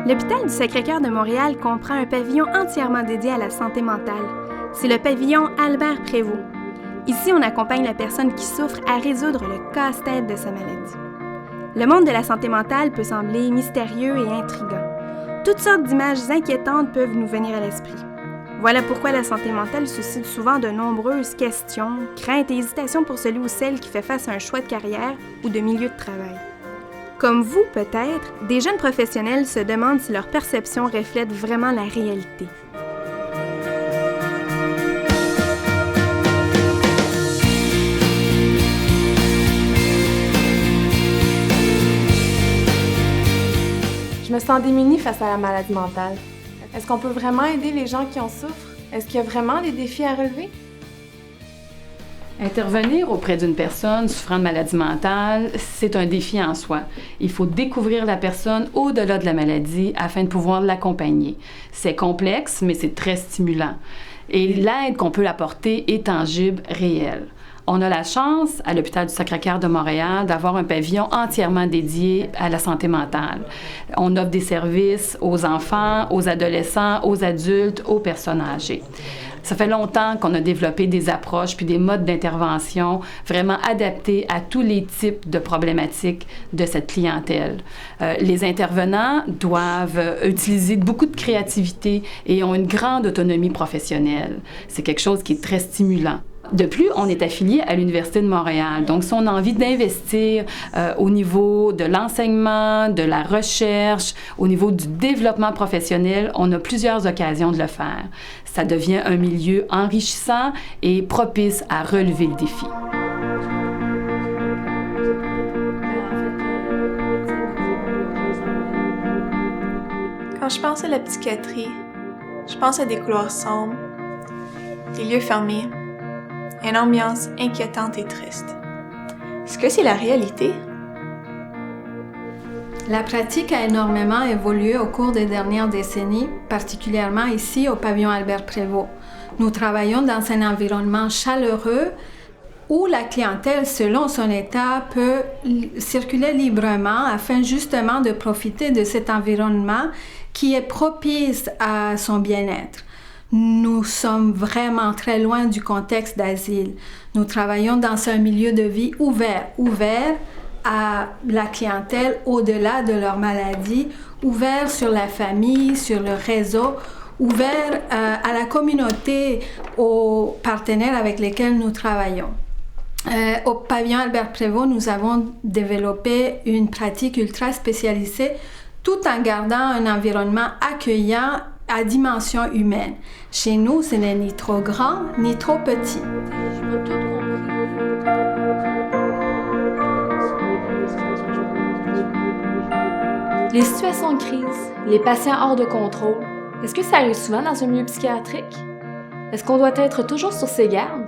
L'hôpital du Sacré-Cœur de Montréal comprend un pavillon entièrement dédié à la santé mentale. C'est le pavillon Albert Prévost. Ici, on accompagne la personne qui souffre à résoudre le casse-tête de sa maladie. Le monde de la santé mentale peut sembler mystérieux et intriguant. Toutes sortes d'images inquiétantes peuvent nous venir à l'esprit. Voilà pourquoi la santé mentale suscite souvent de nombreuses questions, craintes et hésitations pour celui ou celle qui fait face à un choix de carrière ou de milieu de travail. Comme vous, peut-être, des jeunes professionnels se demandent si leur perception reflète vraiment la réalité. Je me sens démunie face à la maladie mentale. Est-ce qu'on peut vraiment aider les gens qui en souffrent? Est-ce qu'il y a vraiment des défis à relever? Intervenir auprès d'une personne souffrant de maladie mentale, c'est un défi en soi. Il faut découvrir la personne au-delà de la maladie afin de pouvoir l'accompagner. C'est complexe, mais c'est très stimulant. Et l'aide qu'on peut apporter est tangible, réelle. On a la chance, à l'hôpital du Sacré-Cœur de Montréal, d'avoir un pavillon entièrement dédié à la santé mentale. On offre des services aux enfants, aux adolescents, aux adultes, aux personnes âgées. Ça fait longtemps qu'on a développé des approches puis des modes d'intervention vraiment adaptés à tous les types de problématiques de cette clientèle. Les intervenants doivent utiliser beaucoup de créativité et ont une grande autonomie professionnelle. C'est quelque chose qui est très stimulant. De plus, on est affilié à l'Université de Montréal. Donc, si on a envie d'investir au niveau de l'enseignement, de la recherche, au niveau du développement professionnel, on a plusieurs occasions de le faire. Ça devient un milieu enrichissant et propice à relever le défi. Quand je pense à la psychiatrie, je pense à des couloirs sombres, des lieux fermés, une ambiance inquiétante et triste. Est-ce que c'est la réalité? La pratique a énormément évolué au cours des dernières décennies, particulièrement ici au pavillon Albert Prévost. Nous travaillons dans un environnement chaleureux où la clientèle, selon son état, peut circuler librement afin justement de profiter de cet environnement qui est propice à son bien-être. Nous sommes vraiment très loin du contexte d'asile. Nous travaillons dans un milieu de vie ouvert à la clientèle au-delà de leur maladie, ouvert sur la famille, sur le réseau, ouvert à la communauté, aux partenaires avec lesquels nous travaillons. Au pavillon Albert Prévost, nous avons développé une pratique ultra spécialisée tout en gardant un environnement accueillant à dimension humaine. Chez nous, ce n'est ni trop grand, ni trop petit. Les situations de crise, les patients hors de contrôle, est-ce que ça arrive souvent dans un milieu psychiatrique? Est-ce qu'on doit être toujours sur ses gardes?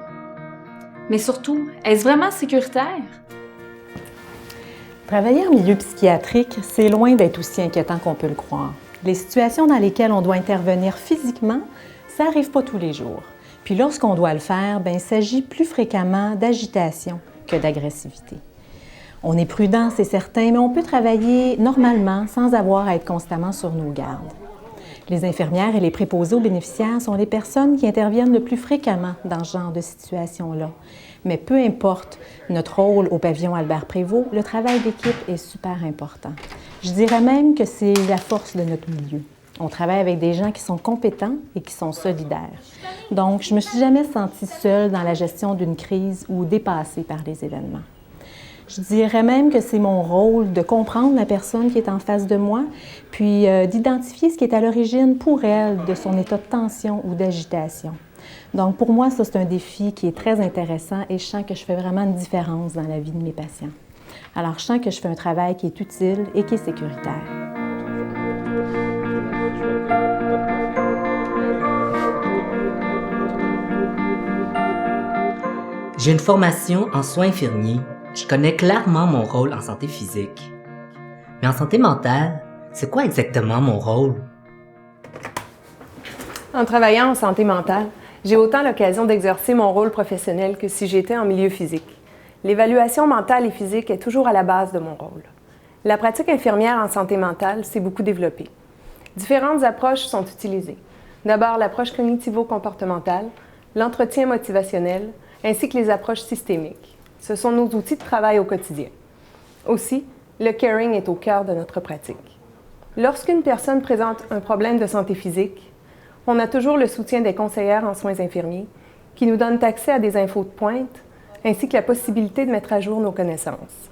Mais surtout, est-ce vraiment sécuritaire? Travailler en milieu psychiatrique, c'est loin d'être aussi inquiétant qu'on peut le croire. Les situations dans lesquelles on doit intervenir physiquement, ça n'arrive pas tous les jours. Puis lorsqu'on doit le faire, il s'agit plus fréquemment d'agitation que d'agressivité. On est prudent, c'est certain, mais on peut travailler normalement sans avoir à être constamment sur nos gardes. Les infirmières et les préposés aux bénéficiaires sont les personnes qui interviennent le plus fréquemment dans ce genre de situation-là. Mais peu importe notre rôle au pavillon Albert Prévost, le travail d'équipe est super important. Je dirais même que c'est la force de notre milieu. On travaille avec des gens qui sont compétents et qui sont solidaires. Donc, je ne me suis jamais sentie seule dans la gestion d'une crise ou dépassée par les événements. Je dirais même que c'est mon rôle de comprendre la personne qui est en face de moi, puis d'identifier ce qui est à l'origine pour elle de son état de tension ou d'agitation. Donc, pour moi, ça, c'est un défi qui est très intéressant et je sens que je fais vraiment une différence dans la vie de mes patients. Alors, je sens que je fais un travail qui est utile et qui est sécuritaire. J'ai une formation en soins infirmiers. Je connais clairement mon rôle en santé physique. Mais en santé mentale, c'est quoi exactement mon rôle? En travaillant en santé mentale, j'ai autant l'occasion d'exercer mon rôle professionnel que si j'étais en milieu physique. L'évaluation mentale et physique est toujours à la base de mon rôle. La pratique infirmière en santé mentale s'est beaucoup développée. Différentes approches sont utilisées. D'abord, l'approche cognitivo-comportementale, l'entretien motivationnel, ainsi que les approches systémiques. Ce sont nos outils de travail au quotidien. Aussi, le caring est au cœur de notre pratique. Lorsqu'une personne présente un problème de santé physique, on a toujours le soutien des conseillères en soins infirmiers qui nous donnent accès à des infos de pointe, ainsi que la possibilité de mettre à jour nos connaissances.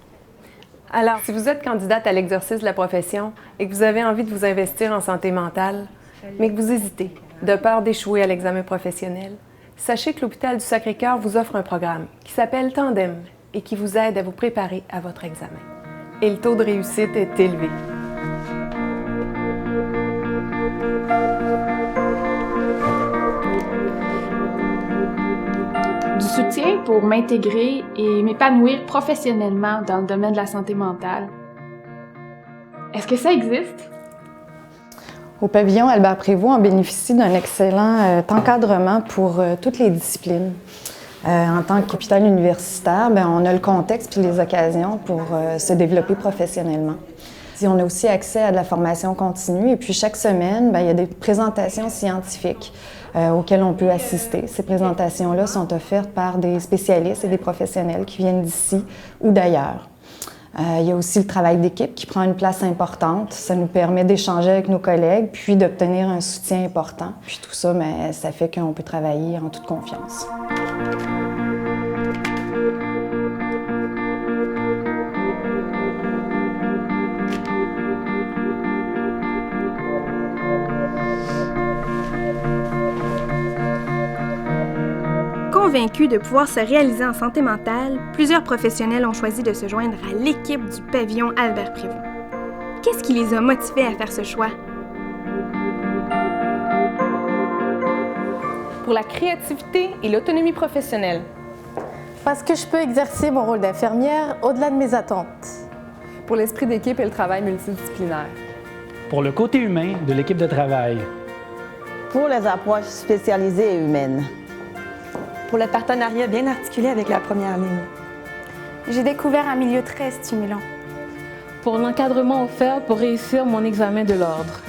Alors, si vous êtes candidate à l'exercice de la profession et que vous avez envie de vous investir en santé mentale, mais que vous hésitez, de peur d'échouer à l'examen professionnel, sachez que l'Hôpital du Sacré-Cœur vous offre un programme qui s'appelle Tandem et qui vous aide à vous préparer à votre examen. Et le taux de réussite est élevé. Du soutien pour m'intégrer et m'épanouir professionnellement dans le domaine de la santé mentale. Est-ce que ça existe? Au pavillon Albert Prévost, on bénéficie d'un excellent encadrement pour toutes les disciplines. En tant qu'hôpital universitaire, on a le contexte et les occasions pour se développer professionnellement. On a aussi accès à de la formation continue et puis chaque semaine, il y a des présentations scientifiques auxquelles on peut assister. Ces présentations-là sont offertes par des spécialistes et des professionnels qui viennent d'ici ou d'ailleurs. Il y a aussi le travail d'équipe qui prend une place importante. Ça nous permet d'échanger avec nos collègues puis d'obtenir un soutien important. Puis tout ça, ça fait qu'on peut travailler en toute confiance. Convaincus de pouvoir se réaliser en santé mentale, plusieurs professionnels ont choisi de se joindre à l'équipe du pavillon Albert Prévost. Qu'est-ce qui les a motivés à faire ce choix? Pour la créativité et l'autonomie professionnelle. Parce que je peux exercer mon rôle d'infirmière au-delà de mes attentes. Pour l'esprit d'équipe et le travail multidisciplinaire. Pour le côté humain de l'équipe de travail. Pour les approches spécialisées et humaines. Pour le partenariat bien articulé avec la première ligne. J'ai découvert un milieu très stimulant. Pour l'encadrement offert pour réussir mon examen de l'ordre.